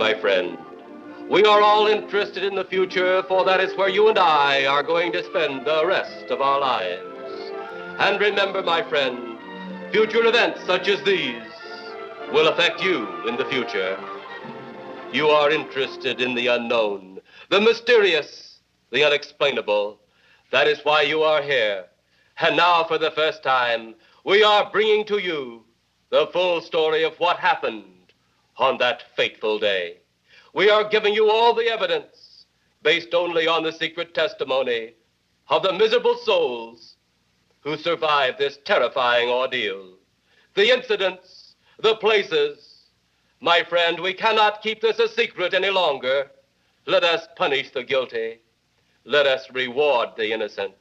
My friend, we are all interested in the future, for that is where you and I are going to spend the rest of our lives. And remember, my friend, future events such as these will affect you in the future. You are interested in the unknown, the mysterious, the unexplainable. That is why you are here. And now, for the first time, we are bringing to you the full story of what happened on that fateful day. We are giving you all the evidence based only on the secret testimony of the miserable souls who survived this terrifying ordeal. The incidents, the places. My friend, we cannot keep this a secret any longer. Let us punish the guilty. Let us reward the innocent.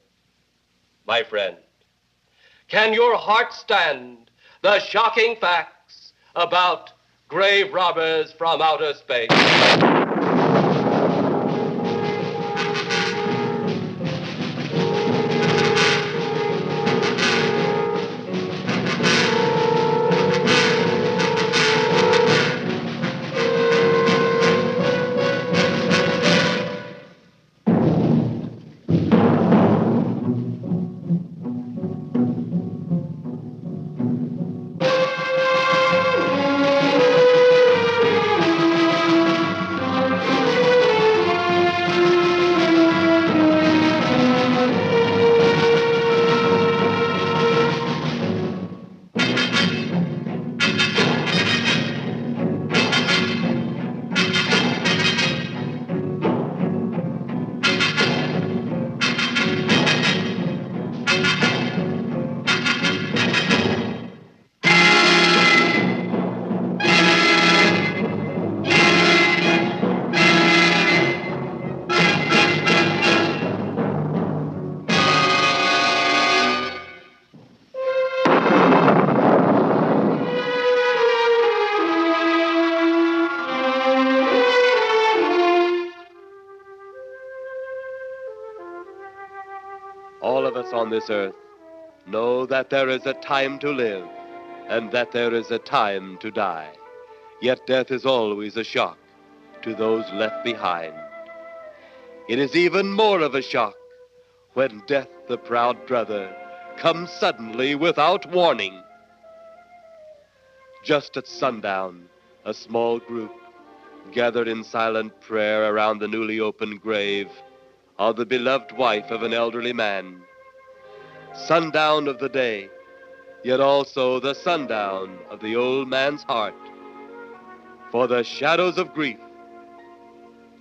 My friend, can your heart stand the shocking facts about grave robbers from outer space? All of us on this earth know that there is a time to live and that there is a time to die. Yet death is always a shock to those left behind. It is even more of a shock when death, the proud brother, comes suddenly without warning. Just at sundown, a small group gathered in silent prayer around the newly opened grave of the beloved wife of an elderly man. Sundown of the day, yet also the sundown of the old man's heart. For the shadows of grief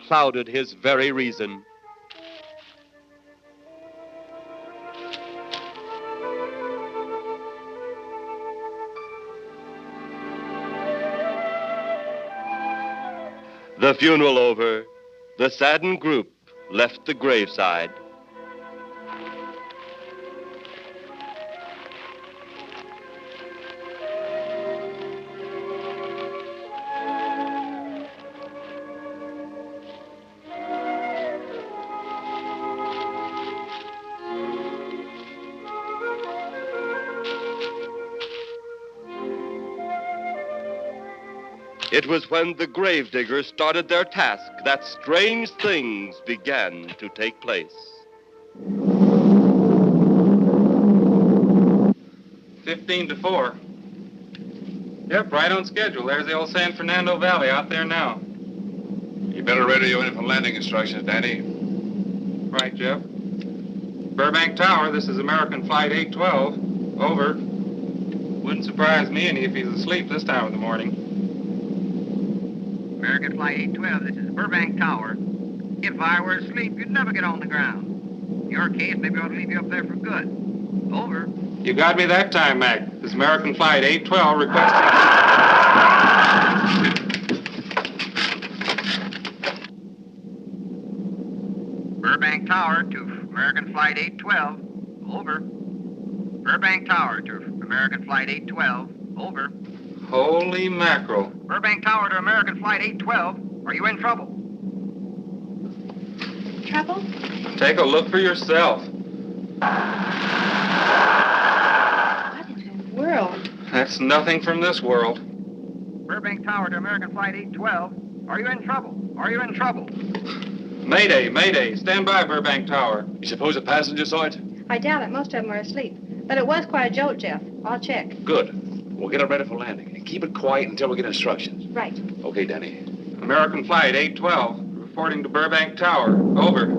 clouded his very reason. The funeral over, the saddened group left the graveside. It was when the gravediggers started their task that strange things began to take place. 15-4. Yep, right on schedule. There's the old San Fernando Valley out there now. You better radio in for landing instructions, Danny. Right, Jeff. Burbank Tower, this is American Flight 812. Over. Wouldn't surprise me any if he's asleep this time of the morning. American Flight 812, this is Burbank Tower. If I were asleep, you'd never get on the ground. In your case, maybe I ought to leave you up there for good. Over. You got me that time, Mac. This is American Flight 812 requesting... Burbank Tower to American Flight 812. Over. Burbank Tower to American Flight 812. Over. Holy mackerel. Burbank Tower to American Flight 812. Are you in trouble? Trouble? Take a look for yourself. What in the world? That's nothing from this world. Burbank Tower to American Flight 812. Are you in trouble? Are you in trouble? Mayday, mayday. Stand by, Burbank Tower. You suppose a passenger saw it? I doubt it. Most of them are asleep. But it was quite a jolt, Jeff. I'll check. Good. We'll get it ready for landing. And keep it quiet until we get instructions. Right. Okay, Danny. American Flight 812, reporting to Burbank Tower. Over.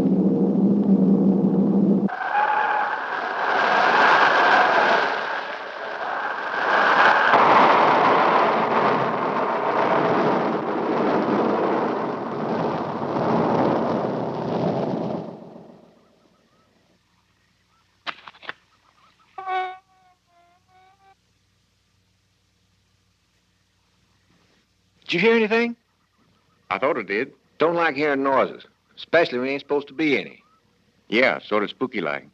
Did you hear anything? I thought it did. Don't like hearing noises, especially when there ain't supposed to be any. Yeah, sort of spooky like.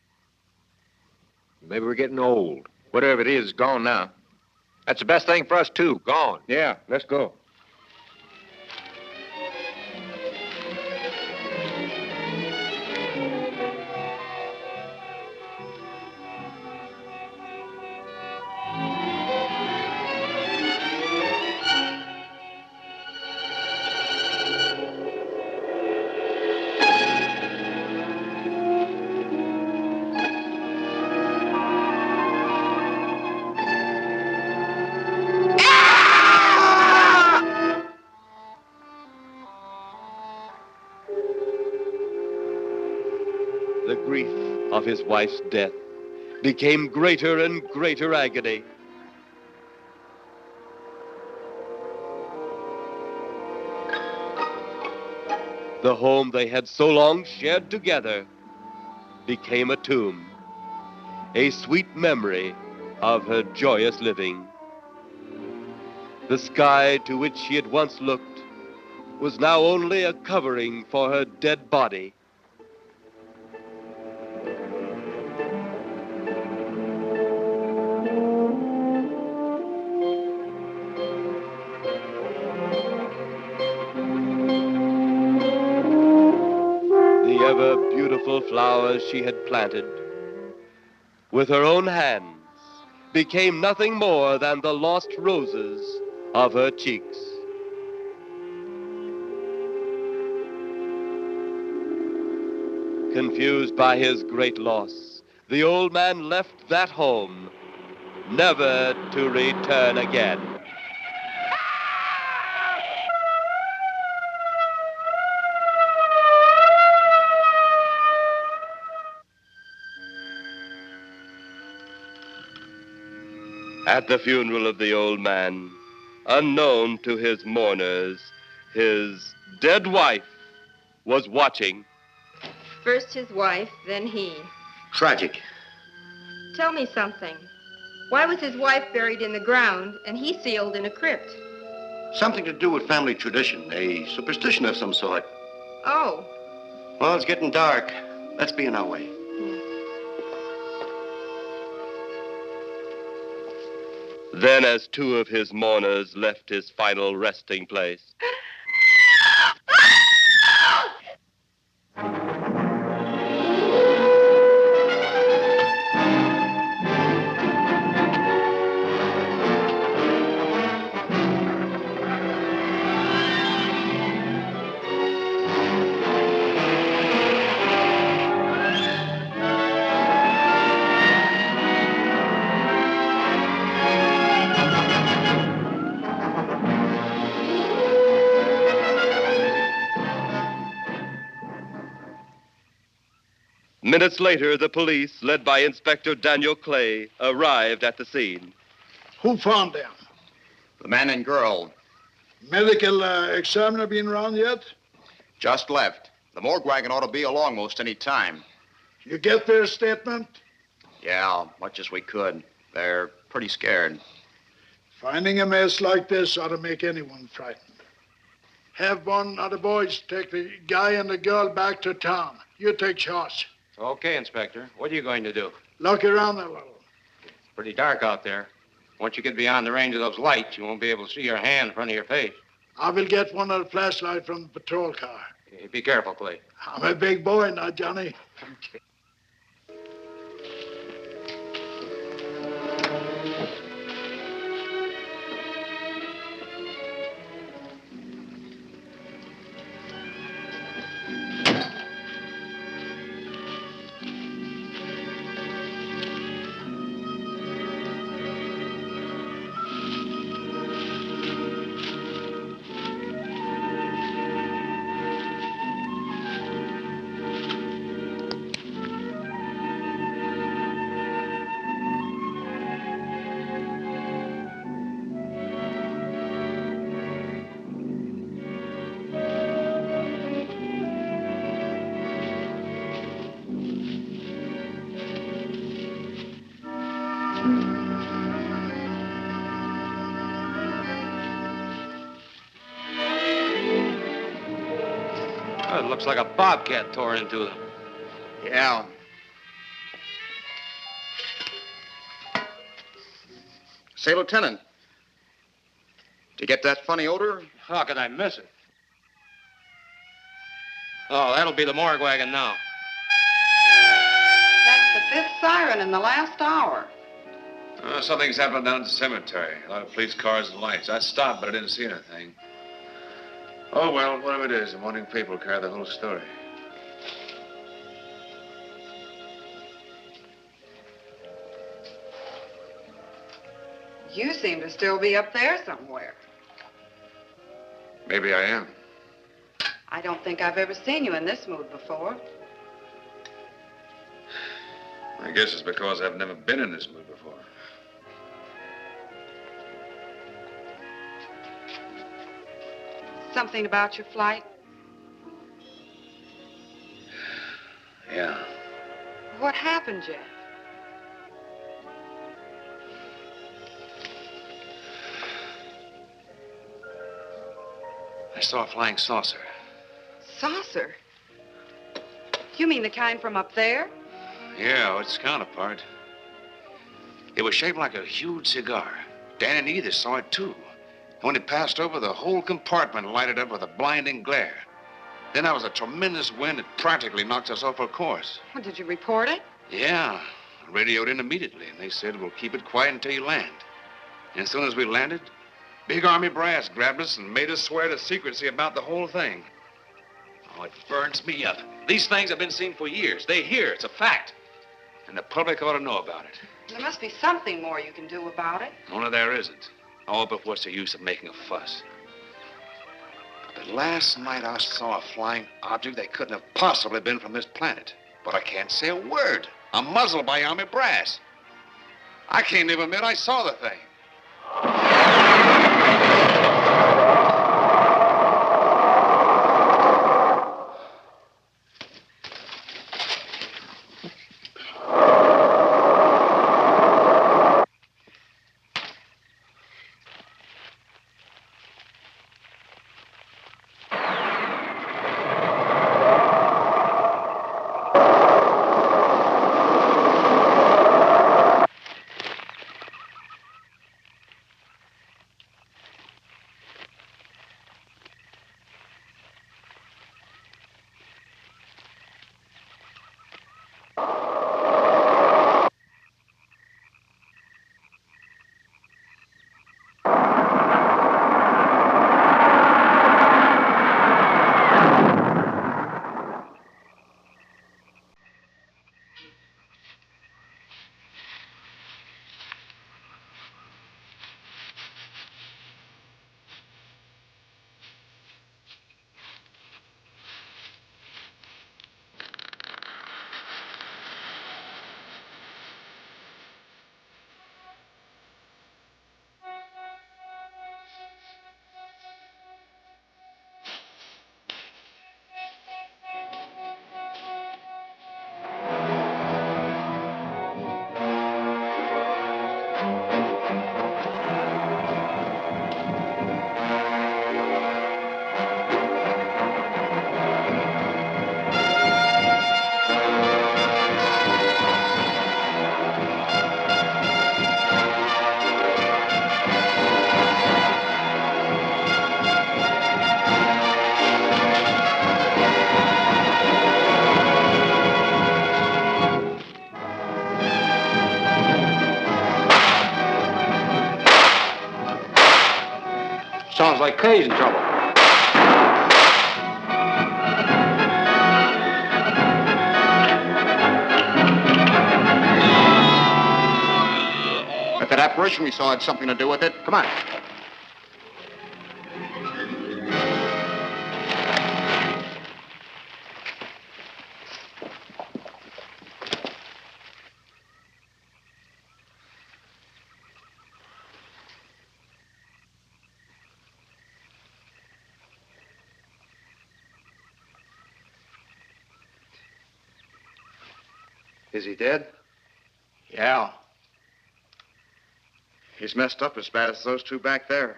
Maybe we're getting old. Whatever it is, it's gone now. That's the best thing for us, too. Gone. Yeah, let's go. The grief of his wife's death became greater and greater agony. The home they had so long shared together became a tomb, a sweet memory of her joyous living. The sky to which she had once looked was now only a covering for her dead body. The ever-beautiful flowers she had planted with her own hands became nothing more than the lost roses of her cheeks. Confused by his great loss, the old man left that home, never to return again. At the funeral of the old man, unknown to his mourners, his dead wife was watching. First his wife, then he. Tragic. Tell me something. Why was his wife buried in the ground and he sealed in a crypt? Something to do with family tradition, a superstition of some sort. Oh. Well, it's getting dark. Let's be on our way. Then, as two of his mourners left his final resting place, minutes later, the police, led by Inspector Daniel Clay, arrived at the scene. Who found them? The man and girl Medical examiner been around yet? just left. The morgue wagon ought to be along most any time. You get their statement? Yeah, much as we could. They're pretty scared. Finding a mess like this ought to make anyone frightened. Have one of the boys take the guy and the girl back to town. You take charge. Okay, Inspector. What are you going to do? Look around a little. It's pretty dark out there. Once you get beyond the range of those lights, you won't be able to see your hand in front of your face. I will get one of the flashlights from the patrol car. Hey, be careful, Clay. I'm a big boy now, Johnny. Okay. Oh, it looks like a bobcat tore into them. Yeah. Say, Lieutenant, did you get that funny odor? How could I miss it? Oh, that'll be the morgue wagon now. That's the fifth siren in the last hour. Something's happening down at the cemetery. A lot of police cars and lights. I stopped, but I didn't see anything. Oh, well, whatever it is, the morning paper will carry the whole story. You seem to still be up there somewhere. Maybe I am. I don't think I've ever seen you in this mood before. I guess it's because I've never been in this mood before. Something about your flight? Yeah. What happened, Jeff? I saw a flying saucer. Saucer? You mean the kind from up there? Yeah, its counterpart. It was shaped like a huge cigar. Dan and Edith saw it, too. And when it passed over, the whole compartment lighted up with a blinding glare. Then there was a tremendous wind that practically knocked us off our course. Well, did you report it? Yeah. I radioed in immediately, and they said, we'll keep it quiet until you land. And as soon as we landed, big Army brass grabbed us and made us swear to secrecy about the whole thing. Oh, it burns me up. These things have been seen for years. They hear. It's a fact. And the public ought to know about it. There must be something more you can do about it. Only there isn't. Oh, but what's the use of making a fuss? But last night I saw a flying object that couldn't have possibly been from this planet. But I can't say a word. I'm muzzled by Army brass. I can't even admit I saw the thing. Sounds like Kay's in trouble. If that apparition we saw had something to do with it, come on. Is he dead? Yeah. He's messed up as bad as those two back there.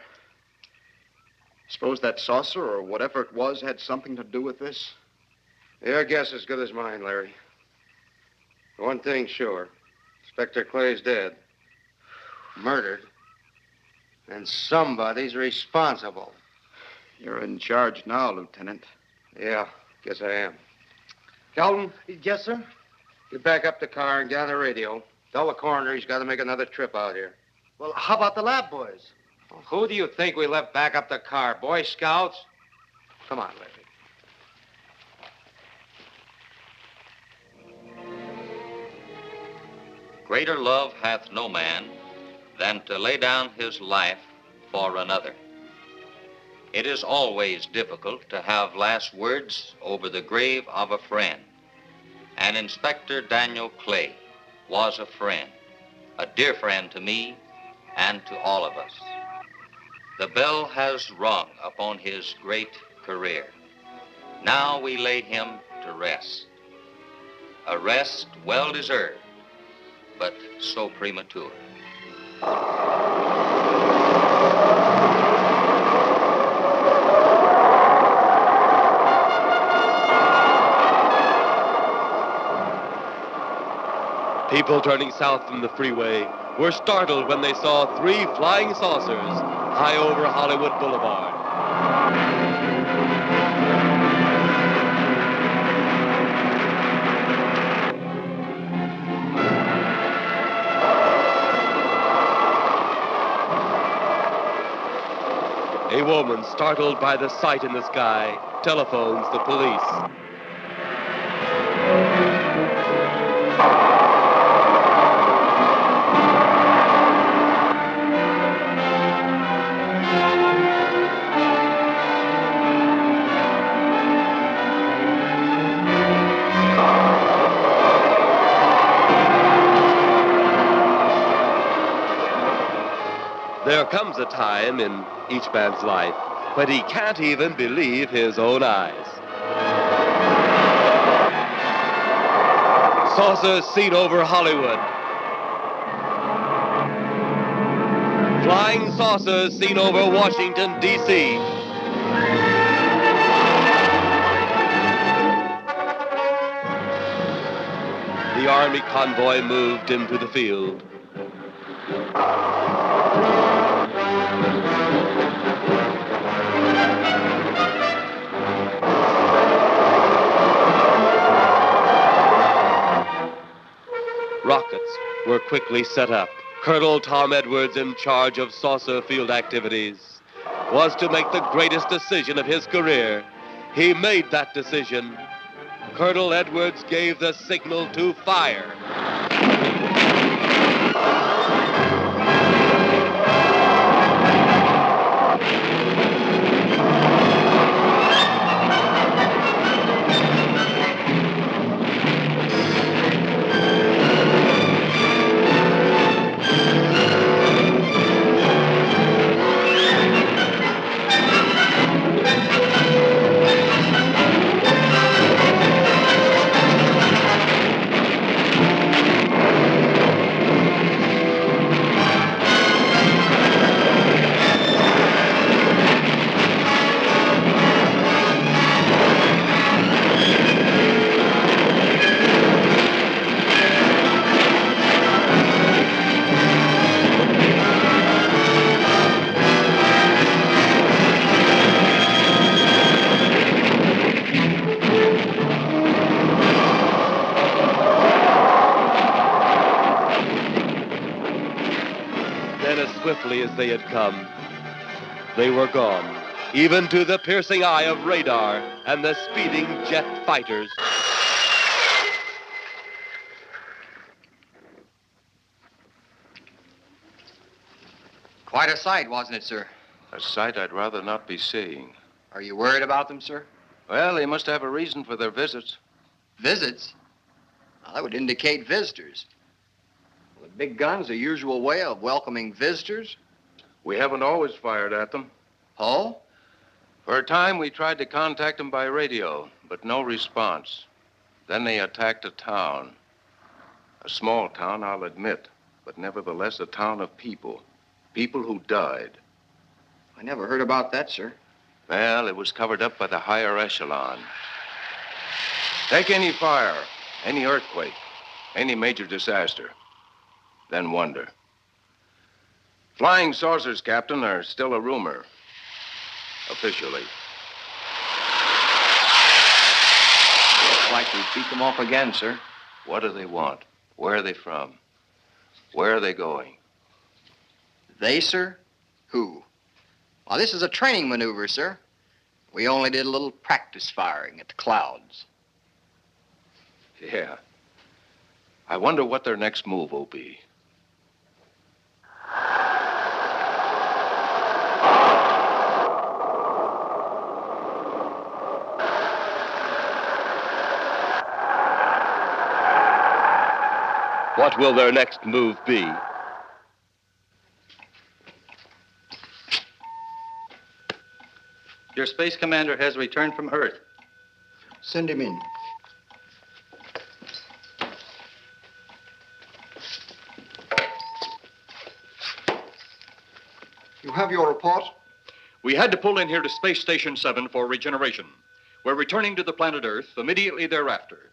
Suppose that saucer or whatever it was had something to do with this? Your guess is as good as mine, Larry. One thing's sure. Inspector Clay's dead. Murdered. And somebody's responsible. You're in charge now, Lieutenant. Yeah, guess I am. Kelton? Yes, sir? Get back up the car and get on the radio. Tell the coroner he's got to make another trip out here. Well, how about the lab boys? Well, who do you think we left back up the car? Boy Scouts? Come on, Larry. Greater love hath no man than to lay down his life for another. It is always difficult to have last words over the grave of a friend. And Inspector Daniel Clay was a friend, a dear friend to me and to all of us. The bell has rung upon his great career. Now we lay him to rest. A rest well deserved, but so premature. People turning south from the freeway were startled when they saw 3 flying saucers high over Hollywood Boulevard. A woman, startled by the sight in the sky, telephones the police. There comes a time in each man's life when he can't even believe his own eyes. Saucers seen over Hollywood. Flying saucers seen over Washington, D.C. The Army convoy moved into the field. Rockets were quickly set up. Colonel Tom Edwards, in charge of saucer field activities, was to make the greatest decision of his career. He made that decision. Colonel Edwards gave the signal to fire. Swiftly as they had come, they were gone, even to the piercing eye of radar and the speeding jet fighters. Quite a sight, wasn't it, sir? A sight I'd rather not be seeing. Are you worried about them, sir? Well, they must have a reason for their visits. Visits? Well, that would indicate visitors. Well, the big gun's the usual way of welcoming visitors. We haven't always fired at them. Oh? For a time, we tried to contact them by radio, but no response. Then they attacked a town. A small town, I'll admit, but nevertheless a town of people. People who died. I never heard about that, sir. Well, it was covered up by the higher echelon. Take any fire, any earthquake, any major disaster, then wonder. Flying saucers, Captain, are still a rumor. Officially. Looks like we beat them off again, sir. What do they want? Where are they from? Where are they going? They, sir? Who? Well, this is a training maneuver, sir. We only did a little practice firing at the clouds. Yeah. I wonder what their next move will be. What will their next move be? Your space commander has returned from Earth. Send him in. You have your report? We had to pull in here to Space Station 7 for regeneration. We're returning to the planet Earth immediately thereafter.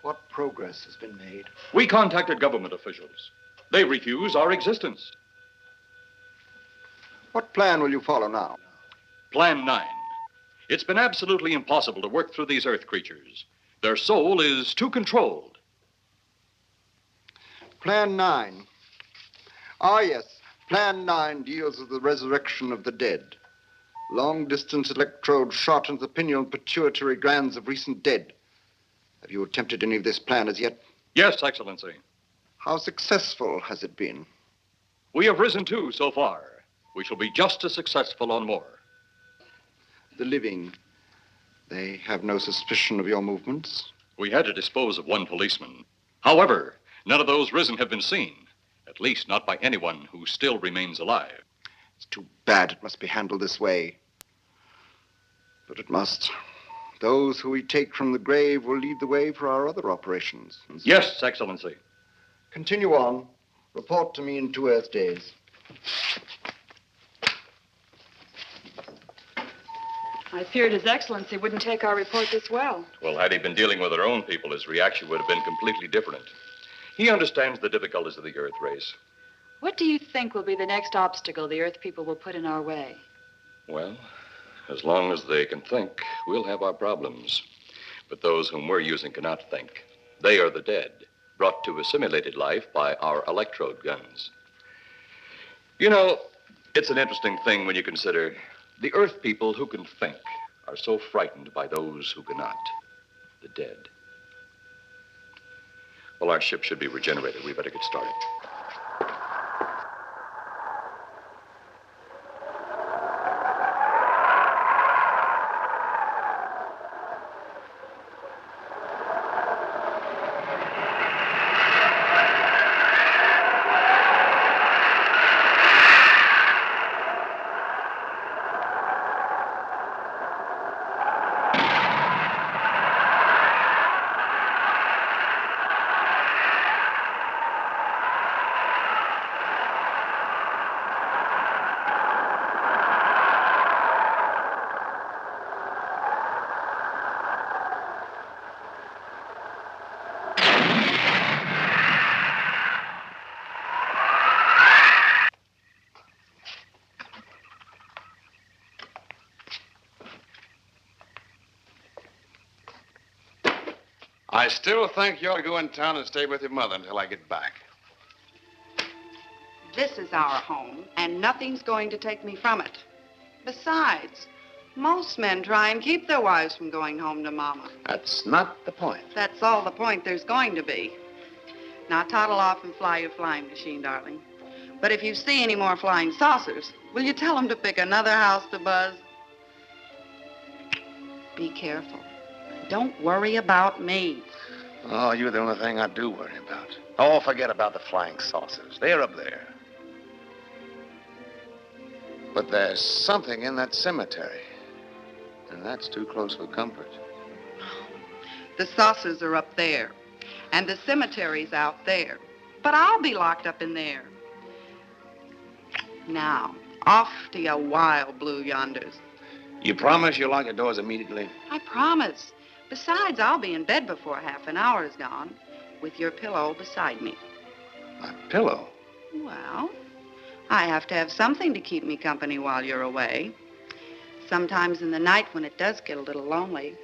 What progress has been made? We contacted government officials. They refuse our existence. What plan will you follow now? Plan 9. It's been absolutely impossible to work through these Earth creatures. Their soul is too controlled. Plan 9. Ah, yes. Plan 9 deals with the resurrection of the dead. Long-distance electrode shot into the pineal and pituitary glands of recent dead. Have you attempted any of this plan as yet? Yes, Excellency. How successful has it been? We have risen too so far. We shall be just as successful on more. The living, they have no suspicion of your movements? We had to dispose of one policeman. However, none of those risen have been seen. At least not by anyone who still remains alive. It's too bad it must be handled this way. But it must. Those who we take from the grave will lead the way for our other operations. Yes, Excellency. Continue on. Report to me in 2 Earth days. I feared His Excellency wouldn't take our report this well. Well, had he been dealing with our own people, his reaction would have been completely different. He understands the difficulties of the Earth race. What do you think will be the next obstacle the Earth people will put in our way? Well, as long as they can think, we'll have our problems. But those whom we're using cannot think. They are the dead, brought to assimilated life by our electrode guns. You know, it's an interesting thing when you consider the Earth people who can think are so frightened by those who cannot, the dead. Well, our ship should be regenerated. We better get started. I still think you ought to go in town and stay with your mother until I get back. This is our home, and nothing's going to take me from it. Besides, most men try and keep their wives from going home to Mama. That's not the point. That's all the point there's going to be. Now toddle off and fly your flying machine, darling. But if you see any more flying saucers, will you tell them to pick another house to buzz? Be careful. Don't worry about me. Oh, you're the only thing I do worry about. Oh, forget about the flying saucers. They're up there. But there's something in that cemetery. And that's too close for comfort. The saucers are up there, and the cemetery's out there. But I'll be locked up in there. Now, off to your wild blue yonders. You promise you'll lock the doors immediately? I promise. Besides, I'll be in bed before half an hour is gone, with your pillow beside me. My pillow? Well, I have to have something to keep me company while you're away. Sometimes in the night when it does get a little lonely,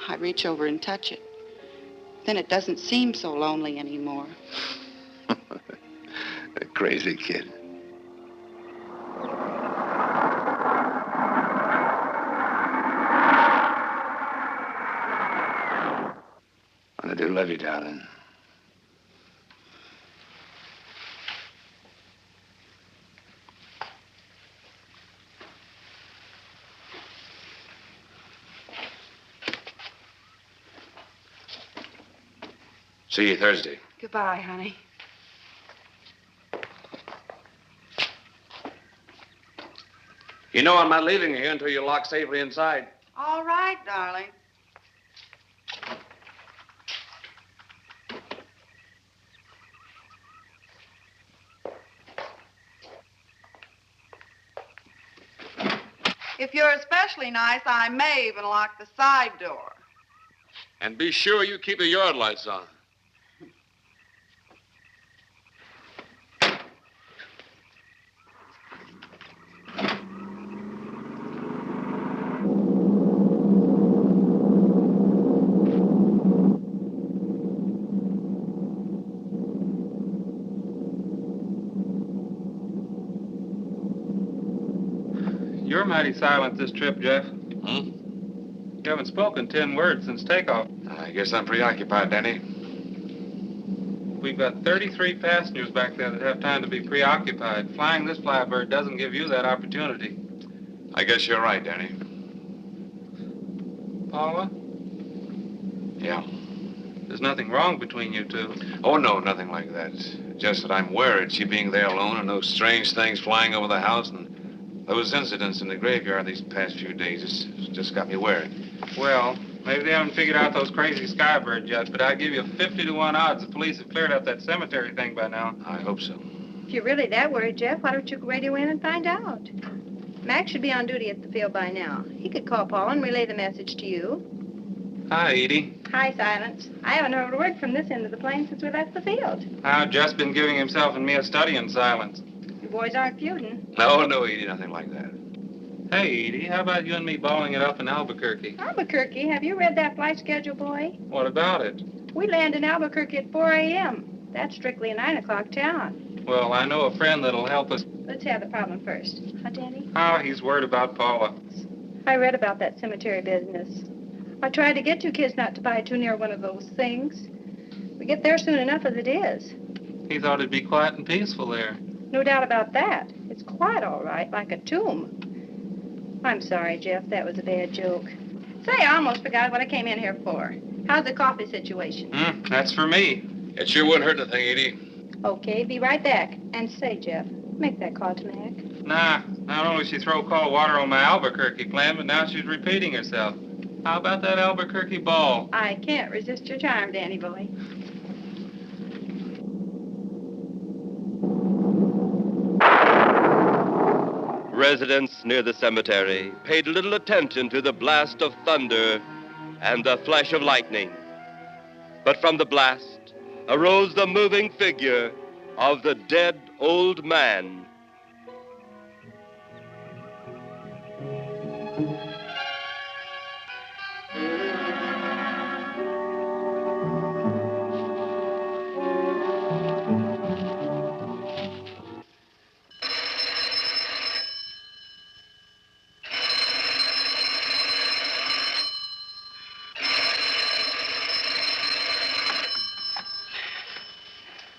I reach over and touch it. Then it doesn't seem so lonely anymore. A crazy kid. I do love you, darling. See you Thursday. Goodbye, honey. You know I'm not leaving you here until you're locked safely inside. All right, darling. If you're especially nice, I may even lock the side door. And be sure you keep the yard lights on. You're mighty silent this trip, Jeff. You haven't spoken 10 words since takeoff. I guess I'm preoccupied, Danny. We've got 33 passengers back there that have time to be preoccupied. Flying this flybird doesn't give you that opportunity. I guess you're right, Danny. Paula, Yeah. there's nothing wrong between you two. Oh, no, nothing like that. Just that I'm worried, she being there alone and those strange things flying over the house and those incidents in the graveyard these past few days. It's just got me worried. Well, maybe they haven't figured out those crazy skybirds yet, but I'd give you 50-to-1 odds the police have cleared up that cemetery thing by now. I hope so. If you're really that worried, Jeff, why don't you radio in and find out? Mac should be on duty at the field by now. He could call Paul and relay the message to you. Hi, Edie. Hi, Silence. I haven't heard a word from this end of the plane since we left the field. I've just been giving himself and me a study in silence. You boys aren't feuding. No, Edie, nothing like that. Hey, Edie, how about you and me balling it up in Albuquerque? Albuquerque? Have you read that flight schedule, boy? What about it? We land in Albuquerque at 4 a.m. That's strictly a 9 o'clock town. Well, I know a friend that'll help us. Let's have the problem first. Huh, Danny? Oh, he's worried about Paula. I read about that cemetery business. I tried to get you kids not to buy too near one of those things. We get there soon enough as it is. He thought it'd be quiet and peaceful there. No doubt about that. It's quiet, all right, like a tomb. I'm sorry, Jeff. That was a bad joke. Say, I almost forgot what I came in here for. How's the coffee situation? That's for me. It sure wouldn't hurt anything, Edie. Okay, be right back. And say, Jeff, make that call to Mac. Nah, not only she throw cold water on my Albuquerque plan, but now she's repeating herself. How about that Albuquerque ball? I can't resist your charm, Danny boy. Residents near the cemetery paid little attention to the blast of thunder and the flash of lightning. But from the blast arose the moving figure of the dead old man.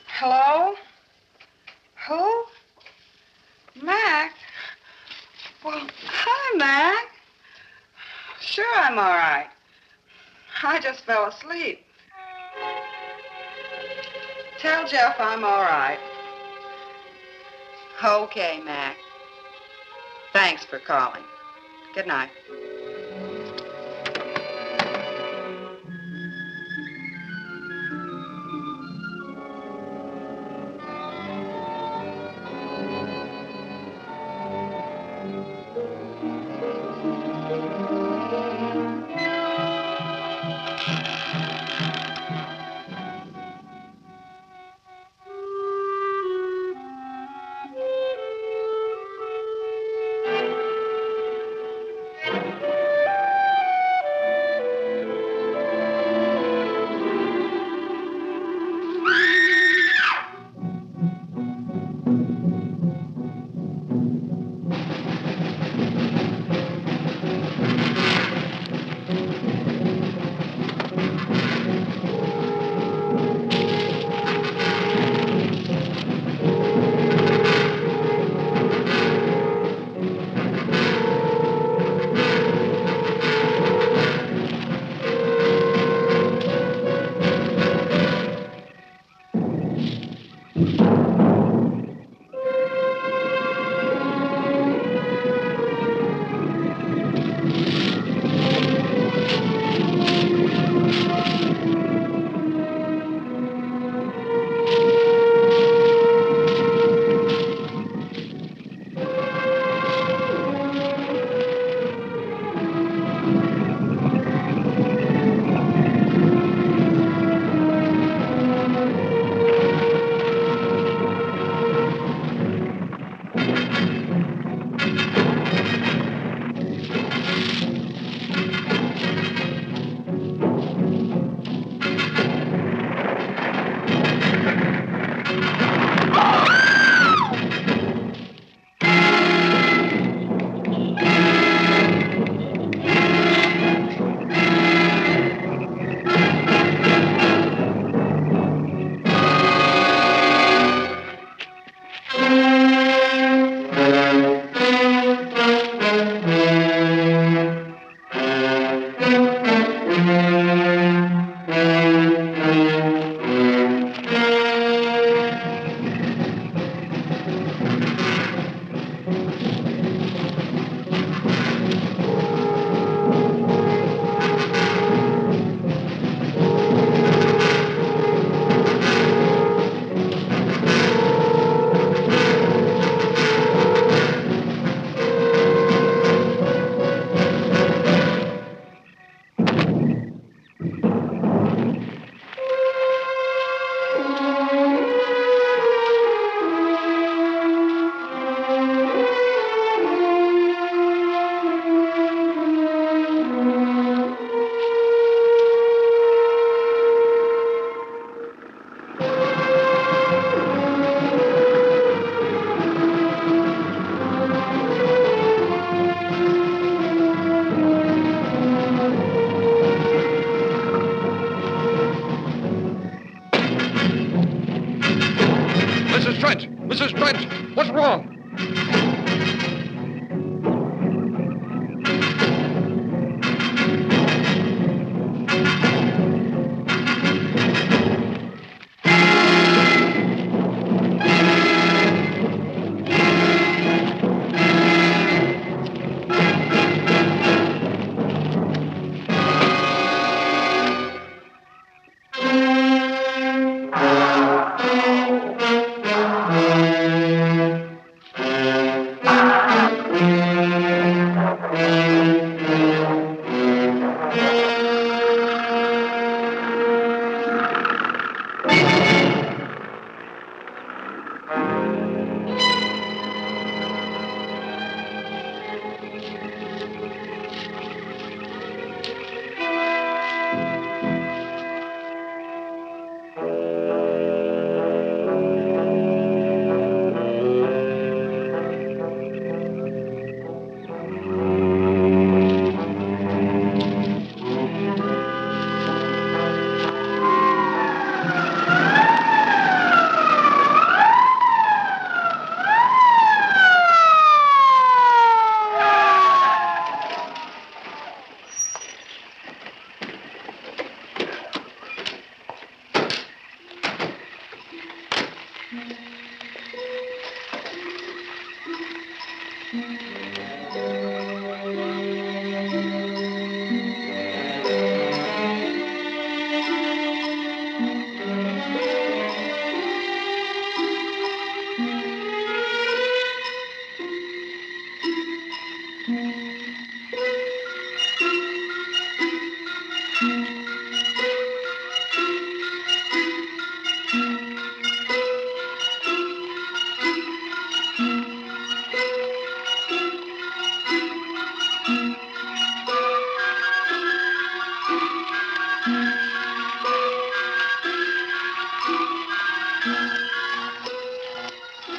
Hello? Who? Mac? Well, hi, Mac. Sure, I'm all right. I just fell asleep. Tell Jeff I'm all right. Okay, Mac. Thanks for calling. Good night. Mrs. Trent! Mrs. Trent! What's wrong?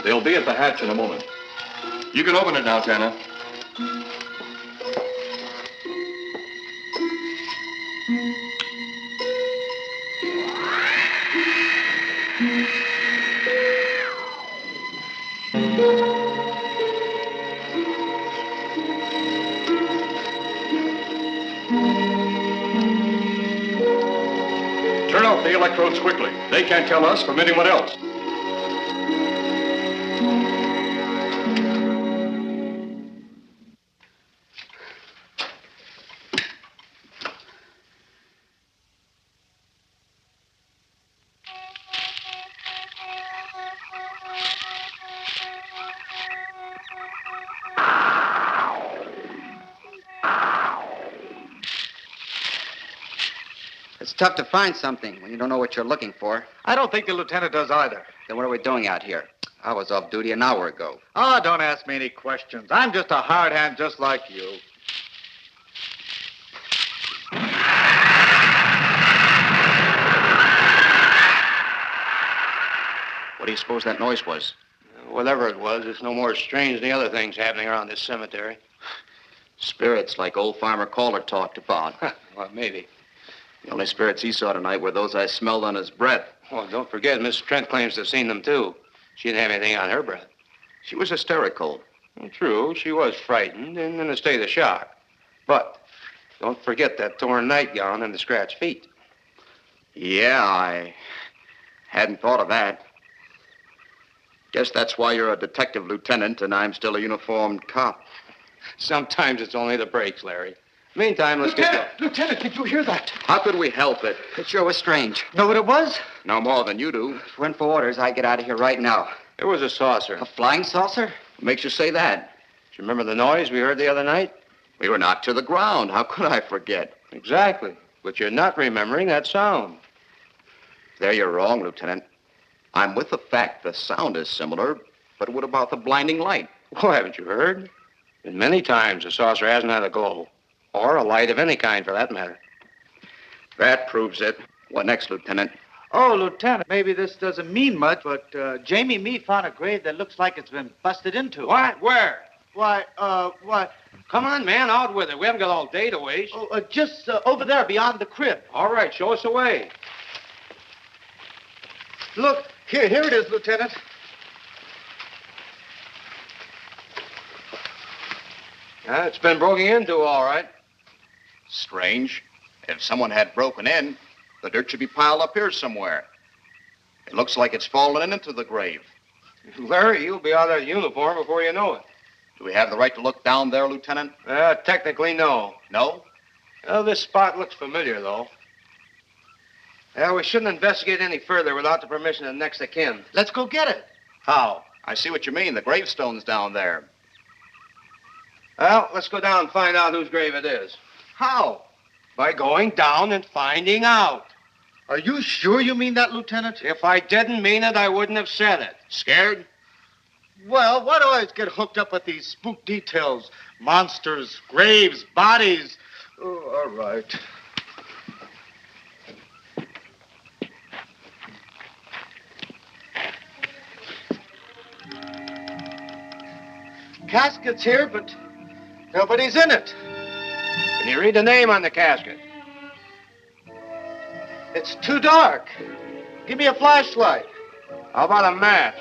They'll be at the hatch in a moment. You can open it now, Tanner. Turn off the electrodes quickly. They can't tell us from anyone else. tough to find something when you don't know what you're looking for. I don't think the lieutenant does either. Then what are we doing out here? I was off duty an hour ago. Oh, don't ask me any questions. I'm just a hard hand just like you. What do you suppose that noise was? Whatever it was, it's no more strange than the other things happening around this cemetery. Spirits like old Farmer Calder talked about. Well, maybe. The only spirits he saw tonight were those I smelled on his breath. Well, don't forget, Miss Trent claims to have seen them, too. She didn't have anything on her breath. She was hysterical. Well, true, she was frightened and in a state of shock. But don't forget that torn nightgown and the scratched feet. Yeah, I hadn't thought of that. Guess that's why you're a detective lieutenant and I'm still a uniformed cop. Sometimes it's only the breaks, Larry. Meantime, let's get going. Lieutenant, did you hear that? How could we help it? It sure was strange. Know what it was? No more than you do. Went for orders. I get out of here right now. It was a saucer. A flying saucer? What makes you say that? Do you remember the noise we heard the other night? We were knocked to the ground. How could I forget? Exactly. But you're not remembering that sound. There you're wrong, Lieutenant. I'm with the fact the sound is similar, but what about the blinding light? Oh, haven't you heard? Been many times the saucer hasn't had a glow. Or a light of any kind, for that matter. That proves it. What next, Lieutenant? Oh, Lieutenant, maybe this doesn't mean much, but Jamie Meade found a grave that looks like it's been busted into. What? Where? Why, what? Come on, man, out with it. We haven't got all day to waste. Oh, just over there beyond the crib. All right, show us the way. Look, here it is, Lieutenant. It's been broken into, all right. Strange. If someone had broken in, the dirt should be piled up here somewhere. It looks like it's fallen into the grave. Larry, you'll be out of that uniform before you know it. Do we have the right to look down there, Lieutenant? Technically, no. No? Well, this spot looks familiar, though. We shouldn't investigate any further without the permission of next of kin. Let's go get it. How? I see what you mean. The gravestone's down there. Well, let's go down and find out whose grave it is. How? By going down and finding out. Are you sure you mean that, Lieutenant? If I didn't mean it, I wouldn't have said it. Scared? Well, why do I always get hooked up with these spook details? Monsters, graves, bodies. Oh, all right. Casket's here, but nobody's in it. Can you read the name on the casket? It's too dark. Give me a flashlight. How about a match?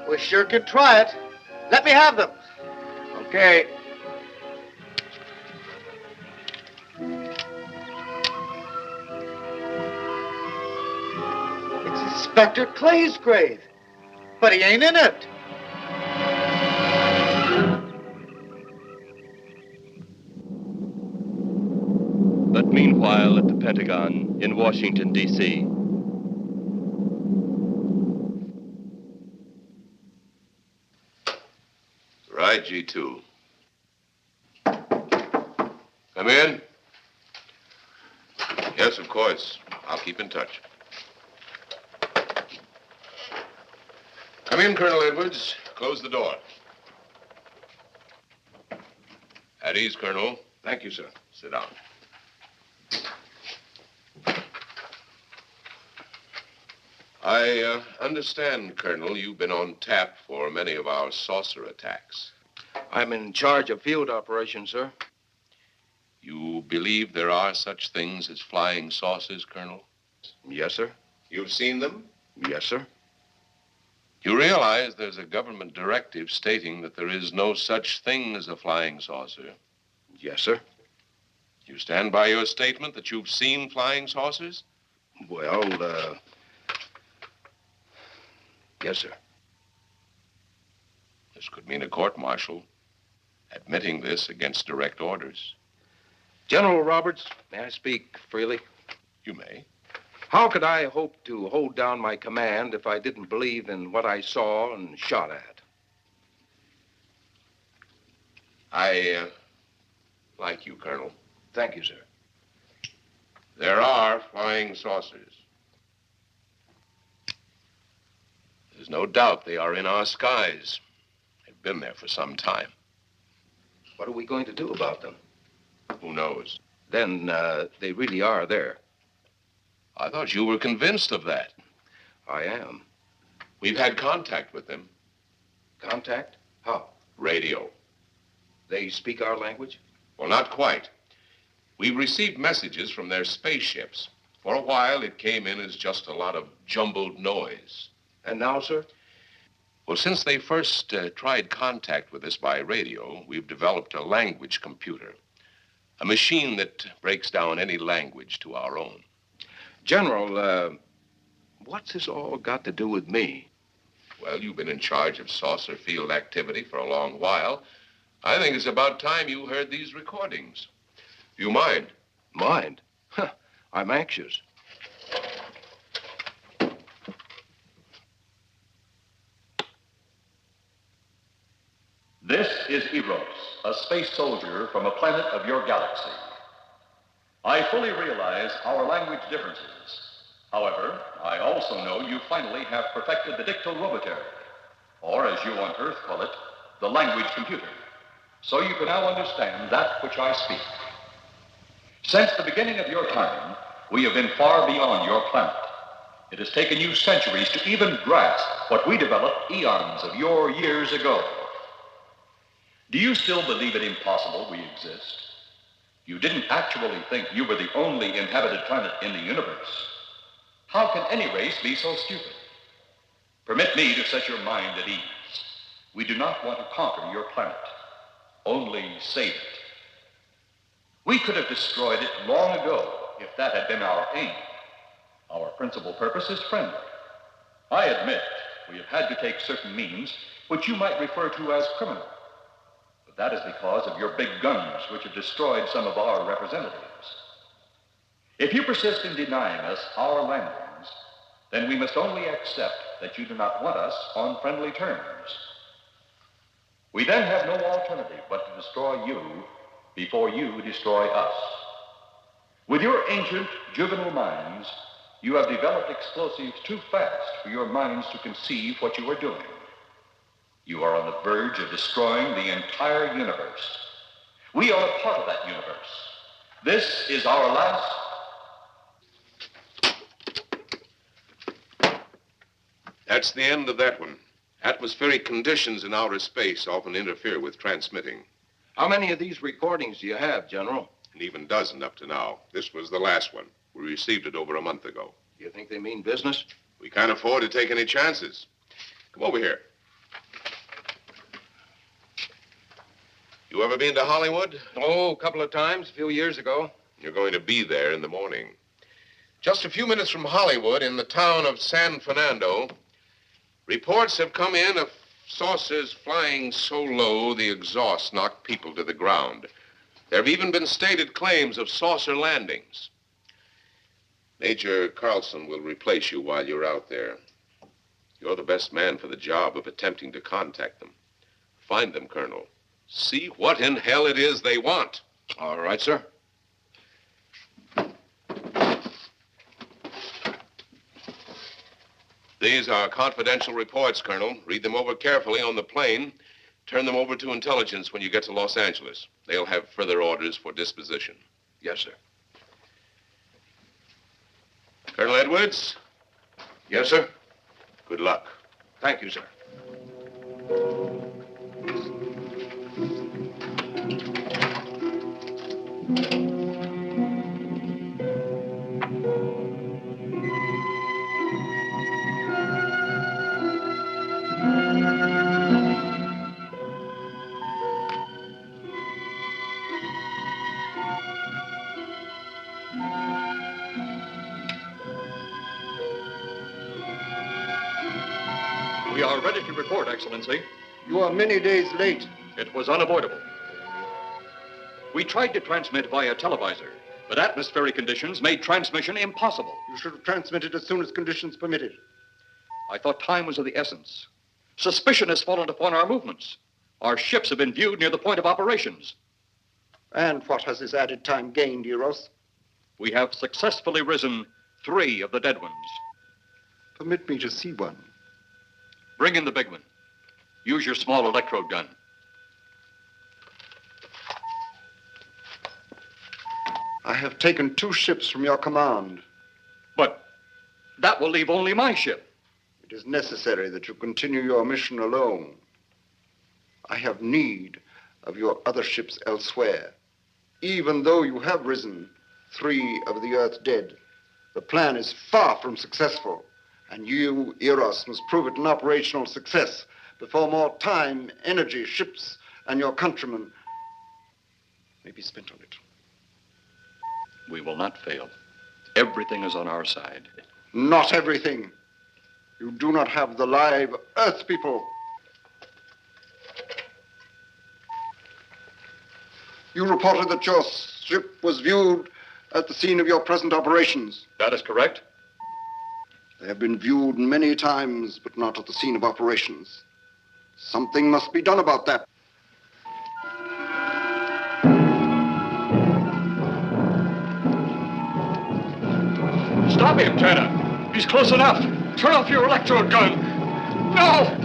We sure could try it. Let me have them. Okay. It's Inspector Clay's grave, but he ain't in it. But meanwhile, at the Pentagon in Washington, D.C., Right, G2. Come in. Yes, of course. I'll keep in touch. Come in, Colonel Edwards. Close the door. At ease, Colonel. Thank you, sir. Sit down. I understand, Colonel, you've been on tap for many of our saucer attacks. I'm in charge of field operations, sir. You believe there are such things as flying saucers, Colonel? Yes, sir. You've seen them? Yes, sir. You realize there's a government directive stating that there is no such thing as a flying saucer? Yes, sir. You stand by your statement that you've seen flying saucers? Well, yes, sir. This could mean a court-martial, admitting this against direct orders. General Roberts, may I speak freely? You may. How could I hope to hold down my command if I didn't believe in what I saw and shot at? I like you, Colonel. Thank you, sir. There are flying saucers. There's no doubt they are in our skies. They've been there for some time. What are we going to do about them? Who knows? Then they really are there. I thought you were convinced of that. I am. We've had contact with them. Contact? How? Radio. They speak our language? Well, not quite. We've received messages from their spaceships. For a while, it came in as just a lot of jumbled noise. And now, sir? Well, since they first tried contact with us by radio, we've developed a language computer. A machine that breaks down any language to our own. General, what's this all got to do with me? Well, you've been in charge of saucer field activity for a long while. I think it's about time you heard these recordings. Do you mind? Mind? Huh, I'm anxious. This is Eros, a space soldier from a planet of your galaxy. I fully realize our language differences. However, I also know you finally have perfected the dictorobotery, or as you on Earth call it, the language computer. So you can now understand that which I speak. Since the beginning of your time, we have been far beyond your planet. It has taken you centuries to even grasp what we developed eons of your years ago. Do you still believe it impossible we exist? You didn't actually think you were the only inhabited planet in the universe. How can any race be so stupid? Permit me to set your mind at ease. We do not want to conquer your planet, only save it. We could have destroyed it long ago if that had been our aim. Our principal purpose is friendly. I admit we have had to take certain means which you might refer to as criminal. But that is because of your big guns which have destroyed some of our representatives. If you persist in denying us our landings, then we must only accept that you do not want us on friendly terms. We then have no alternative but to destroy you before you destroy us. With your ancient, juvenile minds, you have developed explosives too fast for your minds to conceive what you are doing. You are on the verge of destroying the entire universe. We are a part of that universe. This is our last... That's the end of that one. Atmospheric conditions in outer space often interfere with transmitting. How many of these recordings do you have, General? An even dozen up to now. This was the last one. We received it over a month ago. You think they mean business? We can't afford to take any chances. Come over here. You ever been to Hollywood? Oh, a couple of times, a few years ago. You're going to be there in the morning. Just a few minutes from Hollywood, in the town of San Fernando, reports have come in of saucers flying so low the exhaust knocked people to the ground. There have even been stated claims of saucer landings. Major Carlson will replace you while you're out there. You're the best man for the job of attempting to contact them. Find them, Colonel. See what in hell it is they want. All right, sir. These are confidential reports, Colonel. Read them over carefully on the plane. Turn them over to intelligence when you get to Los Angeles. They'll have further orders for disposition. Yes, sir. Colonel Edwards? Yes, sir. Good luck. Thank you, sir. We are ready to report, Excellency. You are many days late. It was unavoidable. We tried to transmit via televisor, but atmospheric conditions made transmission impossible. You should have transmitted as soon as conditions permitted. I thought time was of the essence. Suspicion has fallen upon our movements. Our ships have been viewed near the point of operations. And what has this added time gained, Eros? we have successfully risen 3 of the dead ones. Permit me to see one. Bring in the big one. Use your small electrode gun. I have taken 2 ships from your command. But that will leave only my ship. It is necessary that you continue your mission alone. I have need of your other ships elsewhere. Even though you have risen 3 of the Earth's dead, the plan is far from successful, and you, Eros, must prove it an operational success before more time, energy, ships, and your countrymen may be spent on it. We will not fail. Everything is on our side. Not everything. You do not have the live Earth people. You reported that your ship was viewed at the scene of your present operations. That is correct. They have been viewed many times, but not at the scene of operations. Something must be done about that. Stop him, Tanner. He's close enough. Turn off your electrode gun. No!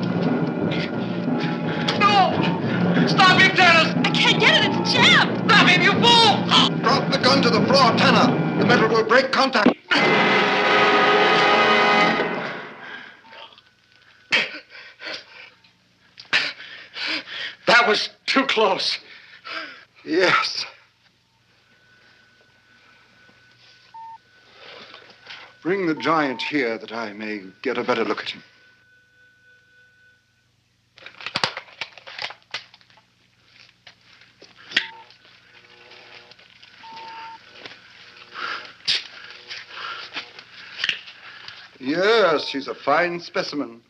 No! Stop him, Tanner! I can't get it. It's jammed. Stop him, you fool! Drop the gun to the floor, Tanner. The metal will break contact. That was too close. Yes. Bring the giant here that I may get a better look at him. Yes, he's a fine specimen.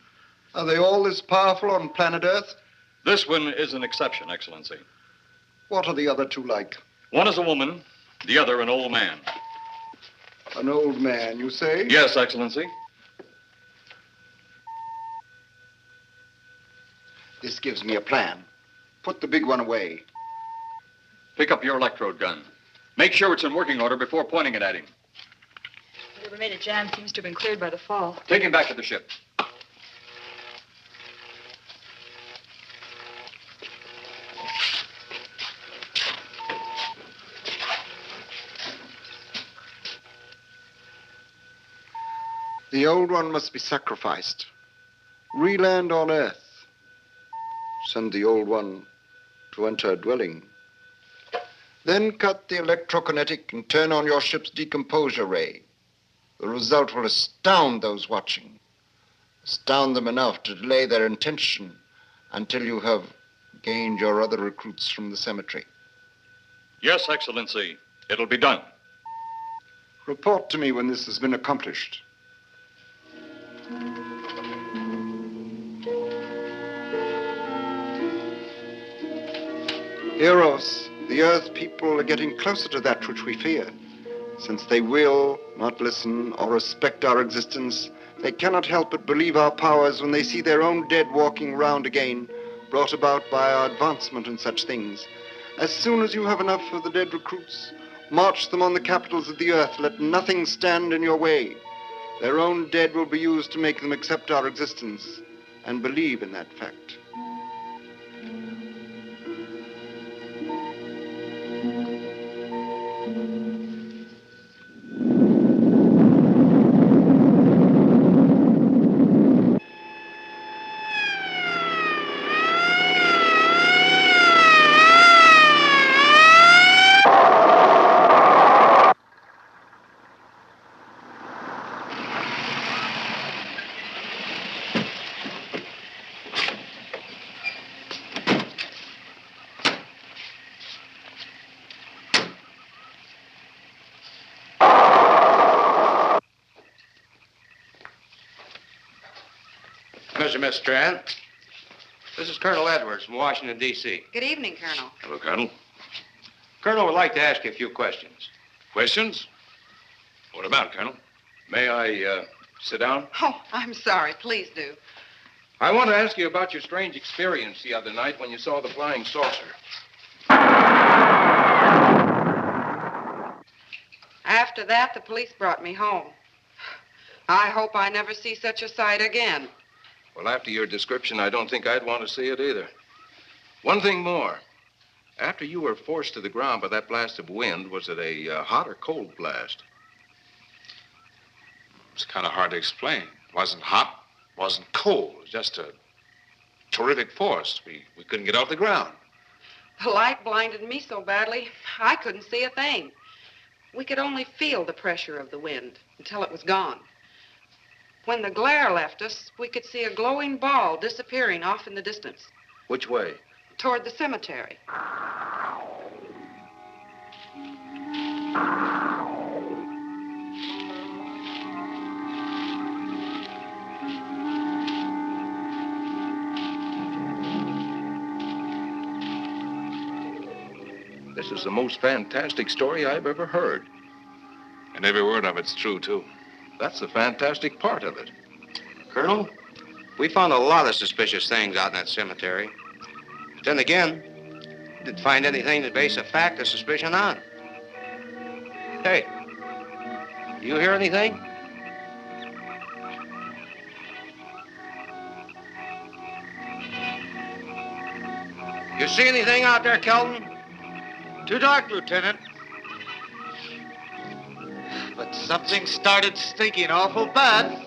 Are they all this powerful on planet Earth? This one is an exception, Excellency. What are the other 2 like? One is a woman, the other an old man. An old man, you say? Yes, Excellency. This gives me a plan. Put the big one away. Pick up your electrode gun. Make sure it's in working order before pointing it at him. Whatever made it jam seems to have been cleared by the fall. Take him back to the ship. The old one must be sacrificed. Re-land on Earth. Send the old one to enter a dwelling. Then cut the electrokinetic and turn on your ship's decomposure ray. The result will astound those watching. Astound them enough to delay their intention until you have gained your other recruits from the cemetery. Yes, Excellency. It'll be done. Report to me when this has been accomplished. Eros, the Earth people are getting closer to that which we fear. Since they will not listen or respect our existence, they cannot help but believe our powers when they see their own dead walking round again, brought about by our advancement and such things. As soon as you have enough of the dead recruits, march them on the capitals of the Earth. Let nothing stand in your way. Their own dead will be used to make them accept our existence and believe in that fact. Mr. Miss Strand. This is Colonel Edwards from Washington, D.C. Good evening, Colonel. Hello, Colonel. Colonel would like to ask you a few questions. Questions? What about, Colonel? May I sit down? Oh, I'm sorry. Please do. I want to ask you about your strange experience the other night when you saw the flying saucer. After that, the police brought me home. I hope I never see such a sight again. Well, after your description, I don't think I'd want to see it either. One thing more. After you were forced to the ground by that blast of wind, was it a hot or cold blast? It's kind of hard to explain. It wasn't hot, wasn't cold. It was just a terrific force. We couldn't get off the ground. The light blinded me so badly, I couldn't see a thing. We could only feel the pressure of the wind until it was gone. When the glare left us, we could see a glowing ball disappearing off in the distance, Which way? toward the cemetery. This is the most fantastic story I've ever heard. And every word of it's true, too. That's the fantastic part of it. Colonel, we found a lot of suspicious things out in that cemetery. But then again, didn't find anything to base a fact or suspicion on. Hey, you hear anything? You see anything out there, Kelton? Too dark, Lieutenant. But something started stinking awful bad.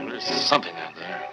There's something out there.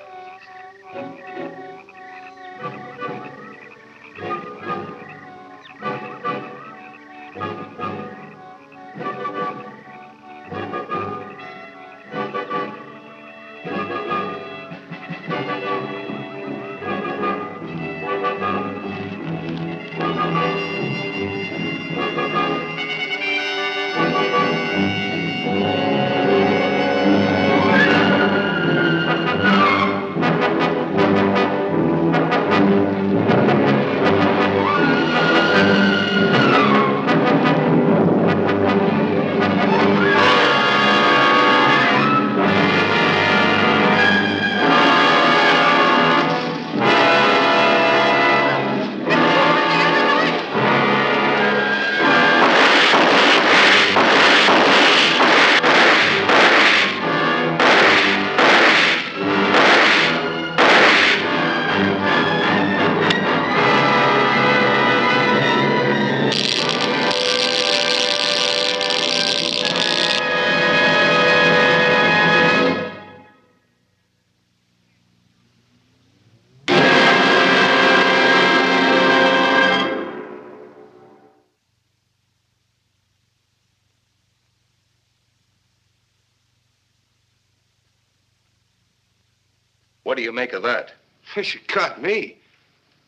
What do you make of that? You got me.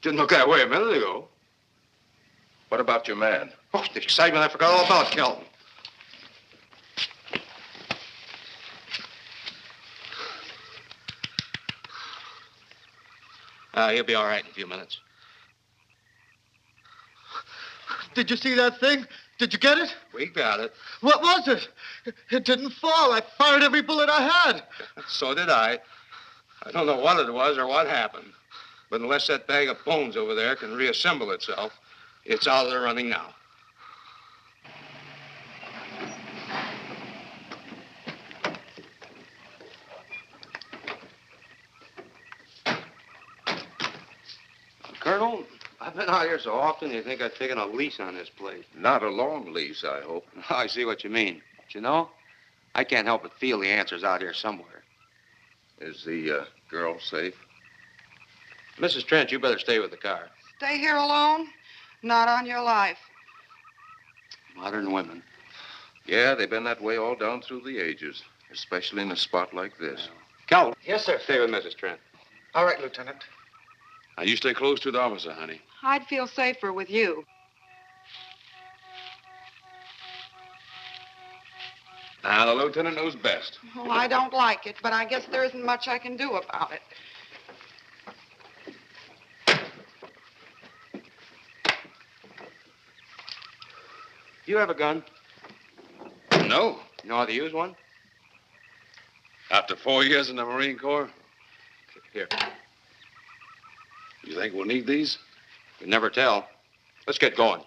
Didn't look that way a minute ago. What about your man? Oh, the excitement I forgot all about, Kelton. He'll be all right in a few minutes. Did you see that thing? Did you get it? We got it. What was it? It didn't fall. I fired every bullet I had. So did I. I don't know what it was or what happened. But unless that bag of bones over there can reassemble itself, it's out of the running now. Colonel, I've been out here so often, you think I've taken a lease on this place. Not a long lease, I hope. I see what you mean. But you know, I can't help but feel the answer's out here somewhere. Is the girl safe? Mrs. Trent, you better stay with the car. Stay here alone? Not on your life. Modern women. Yeah, they've been that way all down through the ages, especially in a spot like this. Cal. Yes, sir. Stay with Mrs. Trent. All right, Lieutenant. Now, you stay close to the officer, honey. I'd feel safer with you. Now, the lieutenant knows best. Well, I don't like it, but I guess there isn't much I can do about it. Do you have a gun? No. You know how to use one? After 4 years in the Marine Corps? Here. You think we'll need these? You never tell. Let's get going.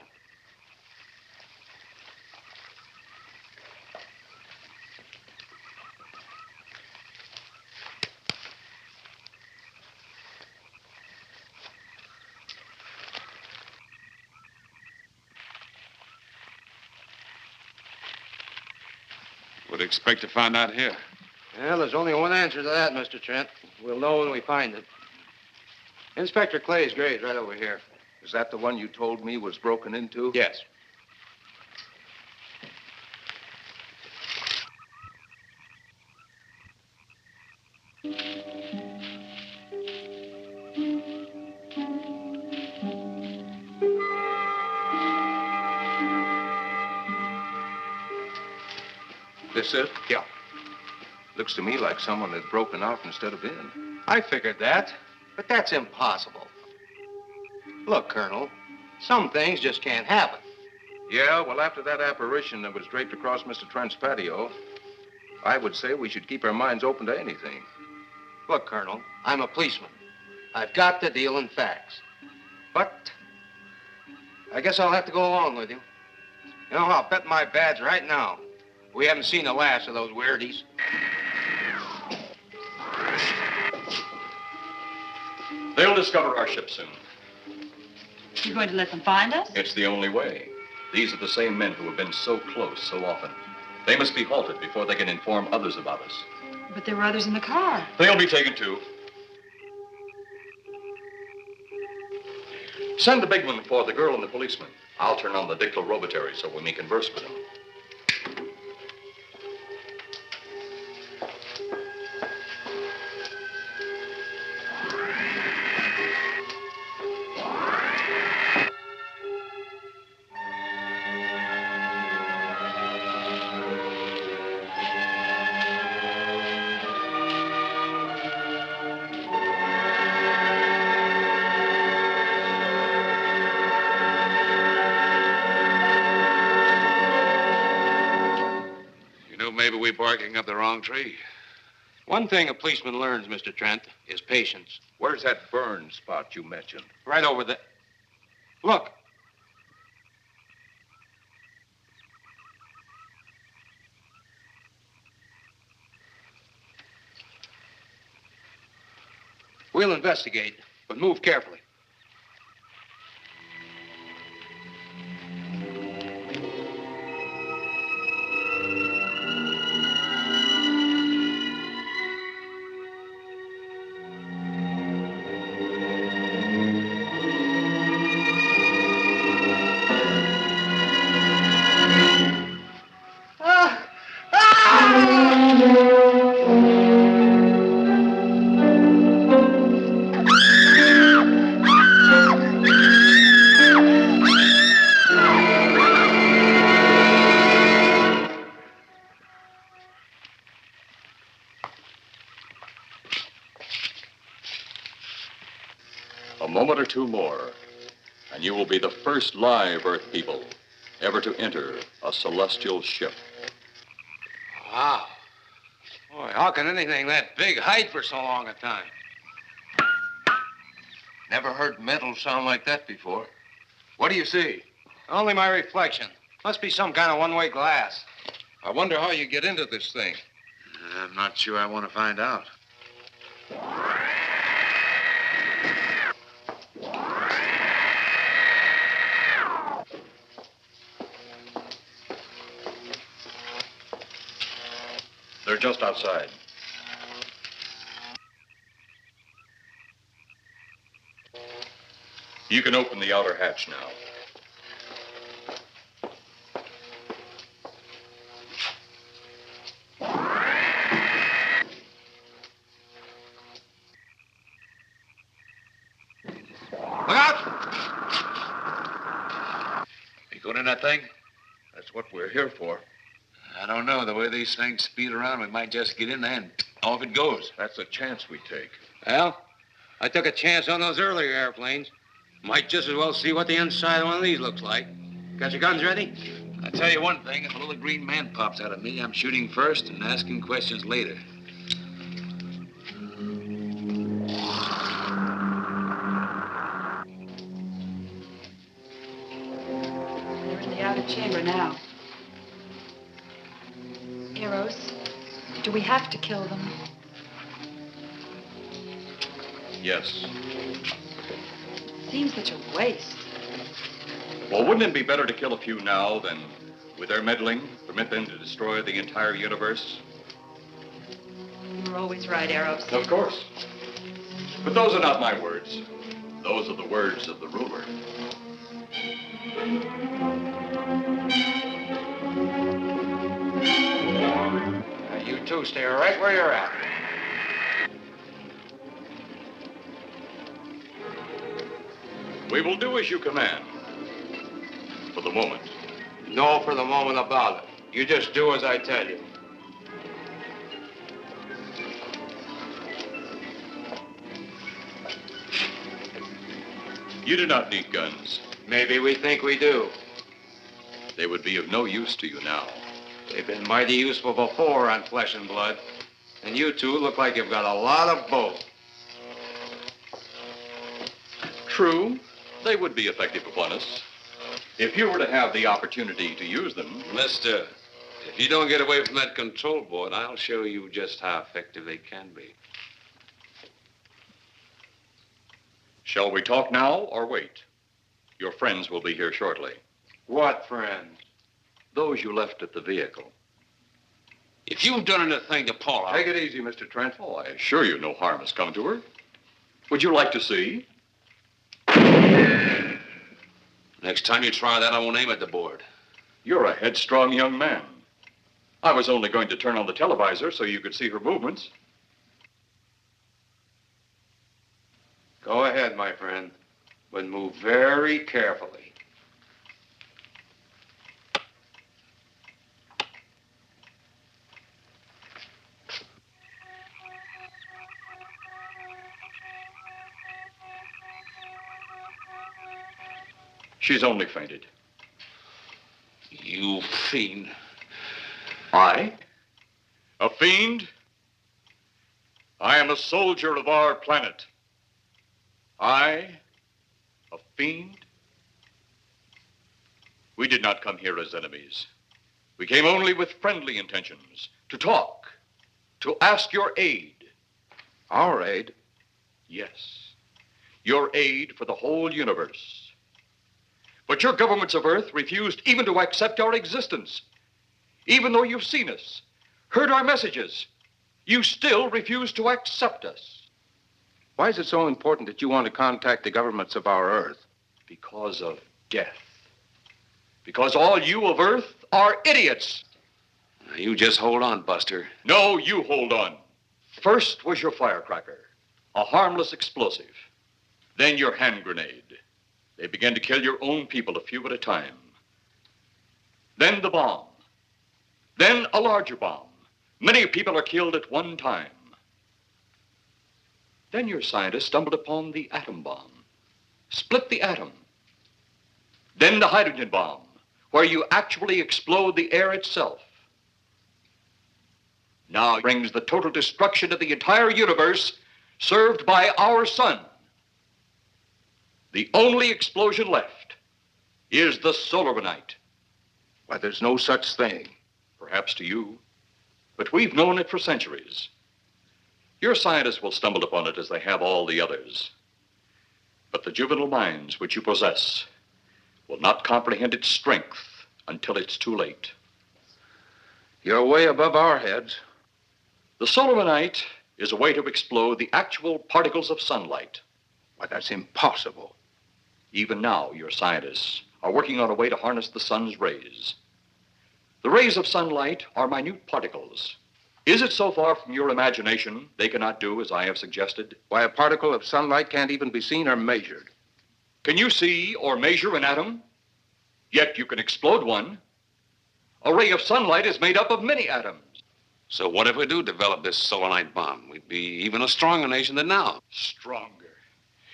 What do you expect to find out here? Well, there's only one answer to that, Mr. Trent. We'll know when we find it. Inspector Clay's grave's right over here. Is that the one you told me was broken into? Yes. This it? Yeah. Looks to me like someone had broken out instead of in. I figured that, but that's impossible. Look, Colonel, some things just can't happen. Yeah, well, after that apparition that was draped across Mr. Trent's patio, I would say we should keep our minds open to anything. Look, Colonel, I'm a policeman. I've got to deal in facts. But I guess I'll have to go along with you. You know, I'll bet my badge right now we haven't seen the last of those weirdies. They'll discover our ship soon. You're going to let them find us? It's the only way. These are the same men who have been so close so often. They must be halted before they can inform others about us. But there were others in the car. They'll be taken too. Send the big one for the girl and the policeman. I'll turn on the dictylrobotary so we may converse with them. Maybe we're barking up the wrong tree. One thing a policeman learns, Mr. Trent, is patience. Where's that burn spot you mentioned? Right over there. Look. We'll investigate, but move carefully. A moment or two more, and you will be the first live Earth people ever to enter a celestial ship. Wow. Boy, how can anything that big hide for so long a time? Never heard metal sound like that before. What do you see? Only my reflection. Must be some kind of one-way glass. I wonder how you get into this thing. I'm not sure I want to find out. They're just outside. You can open the outer hatch now. Look out! You going in that thing? That's what we're here for. I don't know. The way these things speed around, we might just get in there and off it goes. That's a chance we take. Well, I took a chance on those earlier airplanes. Might just as well see what the inside of one of these looks like. Got your guns ready? I'll tell you one thing. If a little green man pops out of me, I'm shooting first and asking questions later. over now. Eros, do we have to kill them? Yes. Seems such a waste. Well, wouldn't it be better to kill a few now than, with their meddling, permit them to destroy the entire universe? You're always right, Eros. Of course. But those are not my words. Those are the words of the ruler. Now, you two stay right where you're at. We will do as you command. For the moment. No for the moment about it. You just do as I tell you. You do not need guns. Maybe we think we do. They would be of no use to you now. They've been mighty useful before on flesh and blood. And you two look like you've got a lot of both. True, they would be effective upon us. If you were to have the opportunity to use them. Mister, if you don't get away from that control board, I'll show you just how effective they can be. Shall we talk now or wait? Your friends will be here shortly. What friends? Those you left at the vehicle. If you've done anything to Paula... Take it easy, Mr. Trent. Oh, I assure you no harm has come to her. Would you like to see? Next time you try that, I won't aim at the board. You're a headstrong young man. I was only going to turn on the televisor so you could see her movements. Go ahead, my friend, but move very carefully. She's only fainted. You fiend. I? A fiend? I am a soldier of our planet. I? A fiend? We did not come here as enemies. We came only with friendly intentions, to talk, to ask your aid. Our aid? Yes, your aid for the whole universe. But your governments of Earth refused even to accept our existence. Even though you've seen us, heard our messages, you still refuse to accept us. Why is it so important that you want to contact the governments of our Earth? Because of death. Because all you of Earth are idiots. Now, you just hold on, Buster. No, you hold on. First was your firecracker, a harmless explosive. Then your hand grenade. They began to kill your own people a few at a time. Then the bomb. Then a larger bomb. Many people are killed at one time. Then your scientists stumbled upon the atom bomb, split the atom. Then the hydrogen bomb, where you actually explode the air itself. Now it brings the total destruction of the entire universe served by our sun. The only explosion left is the Solaronite. Why, there's no such thing. Perhaps to you, but we've known it for centuries. Your scientists will stumble upon it as they have all the others. But the juvenile minds which you possess will not comprehend its strength until it's too late. You're way above our heads. The Solaronite is a way to explode the actual particles of sunlight. Why, that's impossible. Even now, your scientists are working on a way to harness the sun's rays. The rays of sunlight are minute particles. Is it so far from your imagination they cannot do as I have suggested? Why, a particle of sunlight can't even be seen or measured. Can you see or measure an atom? Yet you can explode one. A ray of sunlight is made up of many atoms. So what if we do develop this Solaronite bomb? We'd be even a stronger nation than now. Stronger.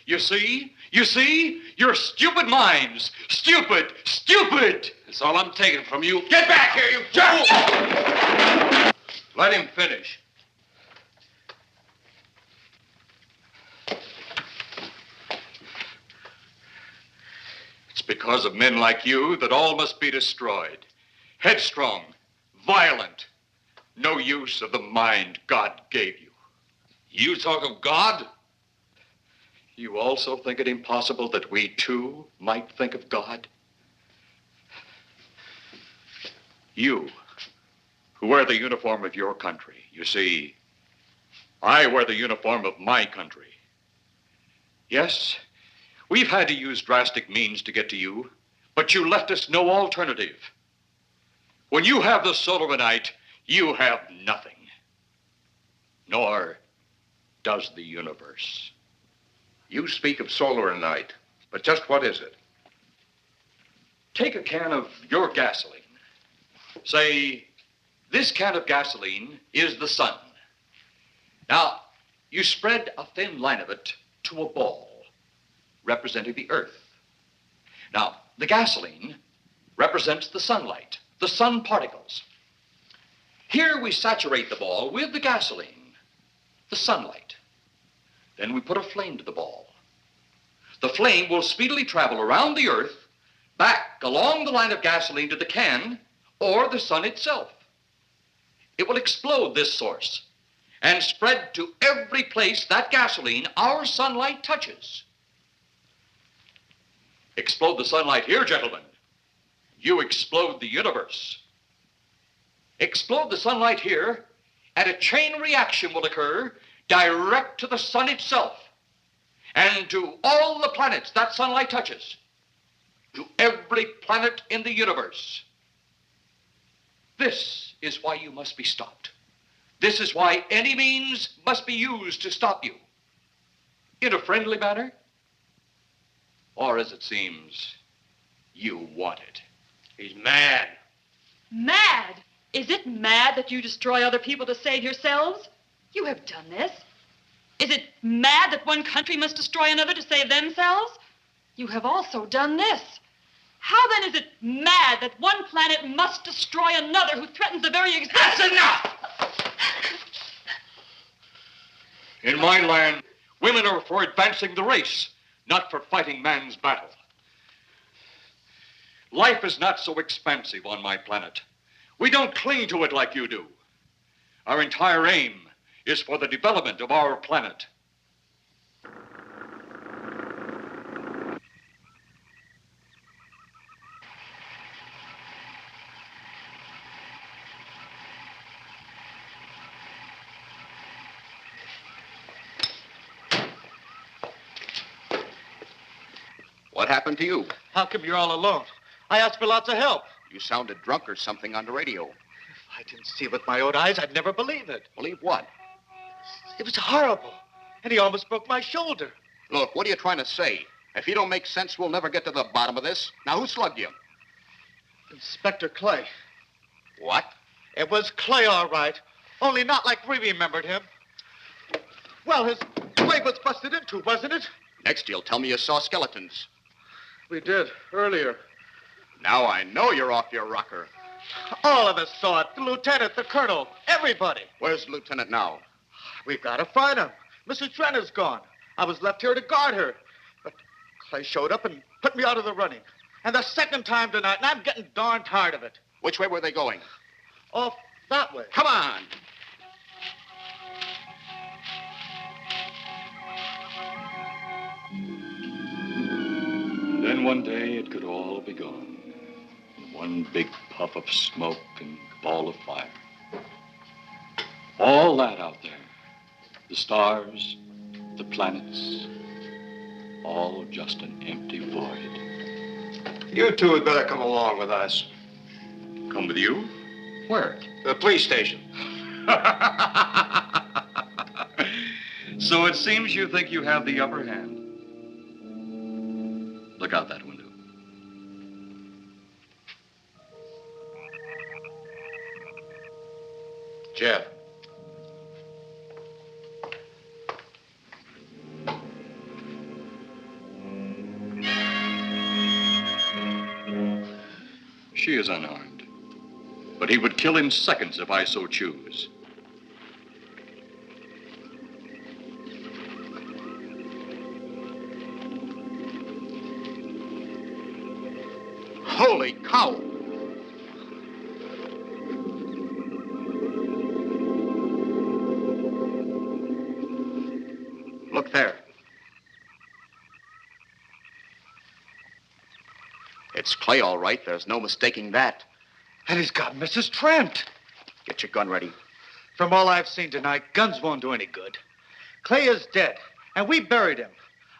You see? You see? Your stupid minds. Stupid! Stupid! That's all I'm taking from you. Get back here, you fool! Let him finish. It's because of men like you that all must be destroyed. Headstrong, violent, no use of the mind God gave you. You talk of God? You also think it impossible that we too might think of God? You, who wear the uniform of your country. You see, I wear the uniform of my country. Yes, we've had to use drastic means to get to you, but you left us no alternative. When you have the Solomonite, you have nothing. Nor does the universe. You speak of Solomonite, but just what is it? Take a can of your gasoline. Say, this can of gasoline is the sun. Now, you spread a thin line of it to a ball, representing the earth. Now, the gasoline represents the sunlight, the sun particles. Here we saturate the ball with the gasoline, the sunlight. Then we put a flame to the ball. The flame will speedily travel around the earth, back along the line of gasoline to the can, or the sun itself. It will explode this source and spread to every place that gasoline, our sunlight, touches. Explode the sunlight here, gentlemen. You explode the universe. Explode the sunlight here, and a chain reaction will occur direct to the sun itself and to all the planets that sunlight touches, to every planet in the universe. This is why you must be stopped. This is why any means must be used to stop you. In a friendly manner, or as it seems, you want it. He's mad. Mad? Is it mad that you destroy other people to save yourselves? You have done this. Is it mad that one country must destroy another to save themselves? You have also done this. How then is it mad that one planet must destroy another who threatens the very existence? That's enough! In my land, women are for advancing the race, not for fighting man's battle. Life is not so expansive on my planet. We don't cling to it like you do. Our entire aim is for the development of our planet. What happened to you? How come you're all alone? I asked for lots of help. You sounded drunk or something on the radio. If I didn't see it with my own eyes, I'd never believe it. Believe what? It was horrible. And he almost broke my shoulder. Look, what are you trying to say? If you don't make sense, we'll never get to the bottom of this. Now, who slugged you? Inspector Clay. What? It was Clay, all right. Only not like we remembered him. Well, his grave was busted into, wasn't it? Next, you'll tell me you saw skeletons. We did, earlier. Now I know you're off your rocker. All of us saw it. The lieutenant, the colonel, everybody. Where's the lieutenant now? We've got to find him. Mrs. Trenner's gone. I was left here to guard her. But Clay showed up and put me out of the running. And the second time tonight, and I'm getting darn tired of it. Which way were they going? Off that way. Come on. And then one day it could all be gone. One big puff of smoke and ball of fire. All that out there. The stars, the planets, all just an empty void. You two had better come along with us. Come with you? Where? The police station. So it seems you think you have the upper hand. Look out that window. Jeff. She is unarmed. But he would kill in seconds if I so choose. It's Clay, all right. There's no mistaking that. And he's got Mrs. Trent. Get your gun ready. From all I've seen tonight, guns won't do any good. Clay is dead, and we buried him.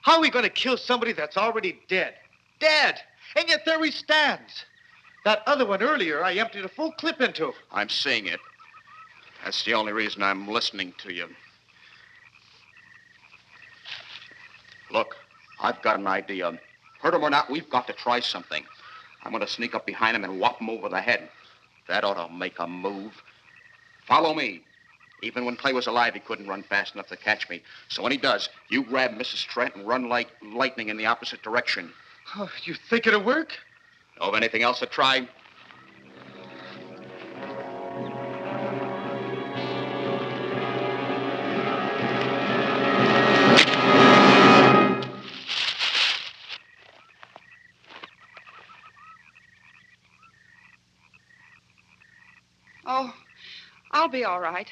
How are we going to kill somebody that's already dead? Dead! And yet there he stands. That other one earlier, I emptied a full clip into. I'm seeing it. That's the only reason I'm listening to you. Look, I've got an idea. Hurt him or not, we've got to try something. I'm going to sneak up behind him and whop him over the head. That ought to make a move. Follow me. Even when Clay was alive, he couldn't run fast enough to catch me. So when he does, you grab Mrs. Trent and run like lightning in the opposite direction. Oh, you think it'll work? Know of anything else to try? Oh, I'll be all right.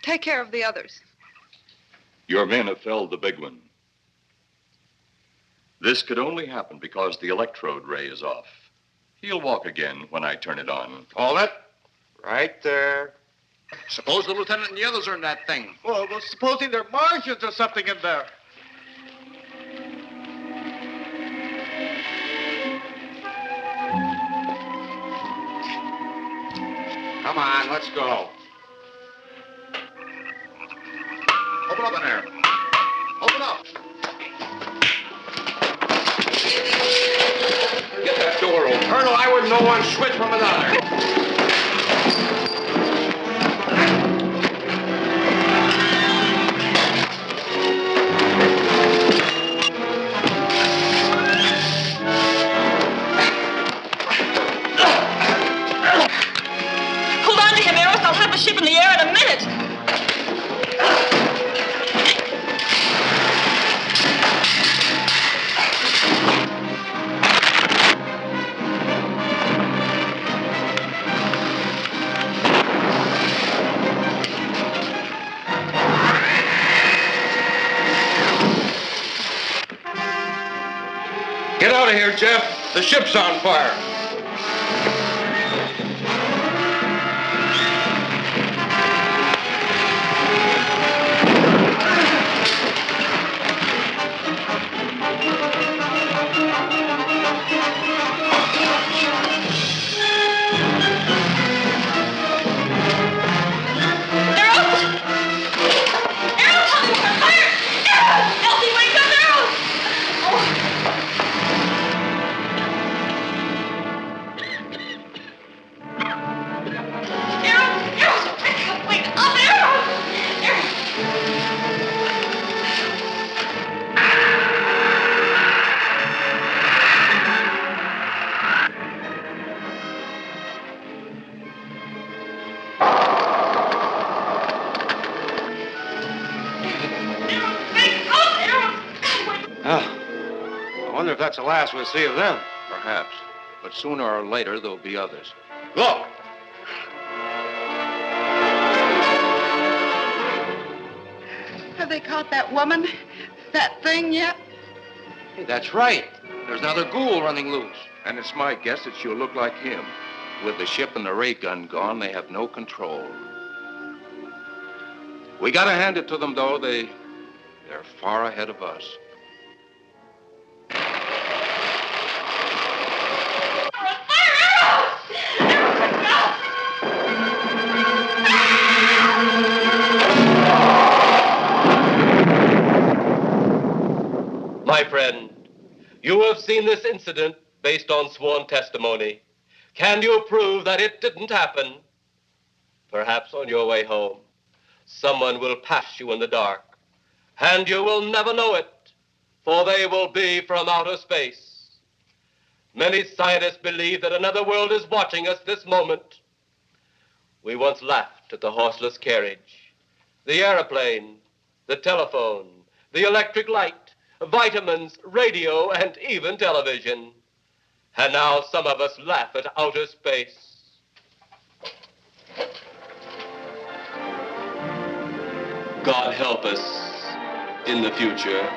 Take care of the others. Your men have felled the big one. This could only happen because the electrode ray is off. He'll walk again when I turn it on. Hold it. Right there. Suppose the lieutenant and the others are in that thing. Well, supposing there are Martians or something in there. Come on, let's go. Open up in there. Open up. Get that door open. Colonel, I wouldn't know one switch from another. Hold on to him, Eros. I'll have the ship in the air in a minute. Get out of here, Jeff. The ship's on fire. I wonder if that's the last we'll see of them. Perhaps. But sooner or later, there'll be others. Look! Have they caught that woman? That thing yet? Hey, that's right. There's another ghoul running loose. And it's my guess that she'll look like him. With the ship and the ray gun gone, they have no control. We gotta hand it to them, though. They're far ahead of us. My friend, you have seen this incident based on sworn testimony. Can you prove that it didn't happen? Perhaps on your way home, someone will pass you in the dark, and you will never know it, for they will be from outer space. Many scientists believe that another world is watching us this moment. We once laughed at the horseless carriage, the airplane, the telephone, the electric light, vitamins, radio, and even television. And now some of us laugh at outer space. God help us in the future.